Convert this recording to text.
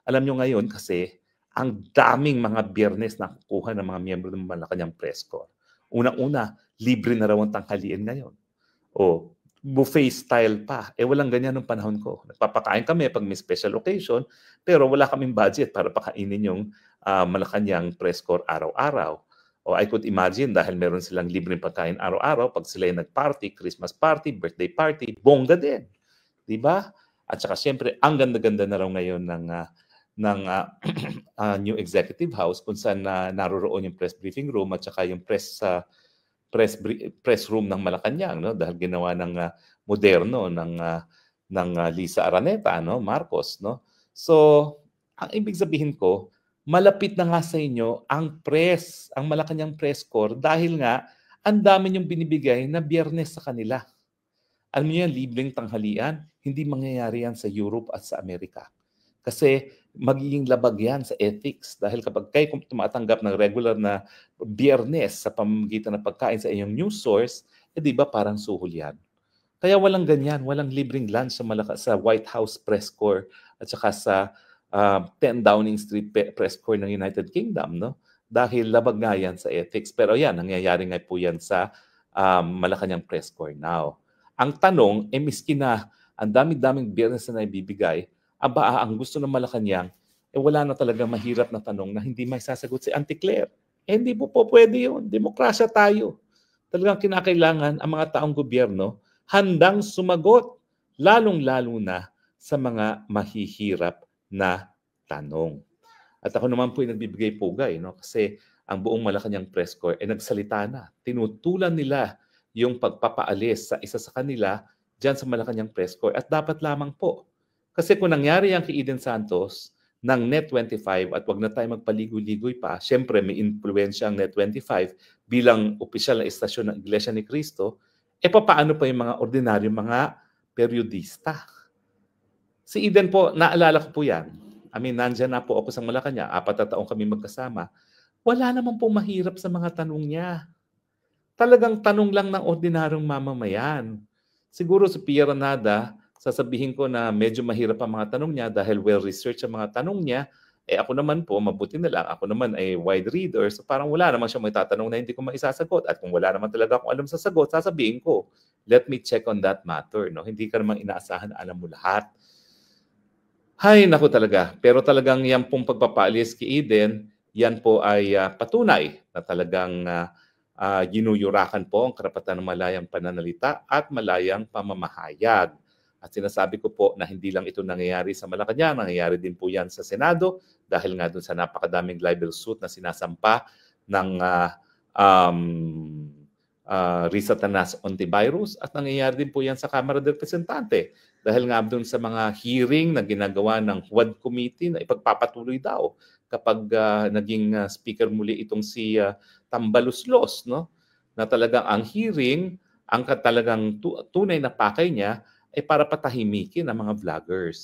Alam nyo ngayon kasi, ang daming mga Biyernes na kukuha ng mga miyembro ng Malacanang Press Corps. Unang-una, libre na raw ang tanghalian ngayon. O, buffet style pa. Walang ganyan nung panahon ko. Nagpapakain kami pag may special occasion, pero wala kaming budget para pakainin yung Malacanang Press Corps araw-araw. O I could imagine dahil meron silang libreng pagkain araw-araw, pag sila yung nag-party, Christmas party, birthday party, bongga din. Di ba? At saka siyempre, ang ganda-ganda na raw ngayon ng new executive house kung saan naroroon yung press briefing room at saka yung press room ng Malacanang, no, dahil ginawa ng moderno ng Lisa Araneta, no, Marcos, no. So ang ibig sabihin ko, malapit na nga sa inyo ang Malacanang Press Corps dahil nga ang dami niyong binibigay na Biyernes sa kanila. Alam niyo yan, libreng tanghalian, hindi mangyayari yan sa Europe at sa Amerika. Kasi magiging labag yan sa ethics dahil kapag kayo tumatanggap ng regular na Biyernes sa pamamagitan ng pagkain sa inyong news source, di ba parang suhol yan? Kaya walang ganyan, walang libreng lunch sa White House Press Corps at saka sa 10 Downing Street Press Corps ng United Kingdom, no? Dahil labag nga yan sa ethics. Pero yan, nangyayari nga po yan sa Malacanang Press Corps now. Ang tanong, miski na ang dami-daming Biyernes na ibibigay, ang gusto ng Malacanang, wala na talaga mahirap na tanong na hindi may sasagot si Auntie Claire. Hindi po pwede yun. Demokrasya tayo. Talagang kinakailangan ang mga taong gobyerno handang sumagot, lalong-lalo na sa mga mahihirap na tanong. At ako naman po yung nagbibigay pugay, no? Kasi ang buong Malacanang Press Corps nagsalita na. Tinutulan nila yung pagpapaalis sa isa sa kanila dyan sa Malacanang Press Corps. At dapat lamang po. Kasi kung nangyari yan kay Eden Santos ng Net25 at wag na tayo magpaligoy-ligoy pa, syempre may influensya ang Net25 bilang opisyal na istasyon ng Iglesia ni Cristo, paano pa yung mga ordinaryong mga periodista? Si Eden po, naalala ko po yan. Nandyan na po ako sa Malacanang, 4 na taong kami magkasama. Wala naman po mahirap sa mga tanong niya. Talagang tanong lang ng ordinaryong mamamayan. Siguro si Pierre Nada, sasabihin ko na medyo mahirap ang mga tanong niya dahil well-researched ang mga tanong niya. Ako naman po, mabuti na lang. Ako naman ay wide reader. So parang wala naman siya may tatanong na hindi ko maisasagot. At kung wala naman talaga akong alam sa sagot, sasabihin ko, let me check on that matter. No? Hindi ka naman inaasahan na alam mo lahat. Hay, naku talaga. Pero talagang yan pong pagpapaalis kay Eden, yan po ay patunay na talagang ginuyurakan po ang karapatan ng malayang pananalita at malayang pamamahayag. At sinasabi ko po na hindi lang ito nangyayari sa Malacanang, nangyayari din po yan sa Senado dahil nga dun sa napakadaming libel suit na sinasampa ng Risa Tanas Ontivirus at nangyayari din po yan sa Kamara de Representante dahil nga dun sa mga hearing na ginagawa ng HUAD Committee na ipagpapatuloy daw kapag naging speaker muli itong si Tambaluslos, no? Na talagang ang hearing, ang talagang tunay na pakay niya ay para patahimikin ang mga vloggers.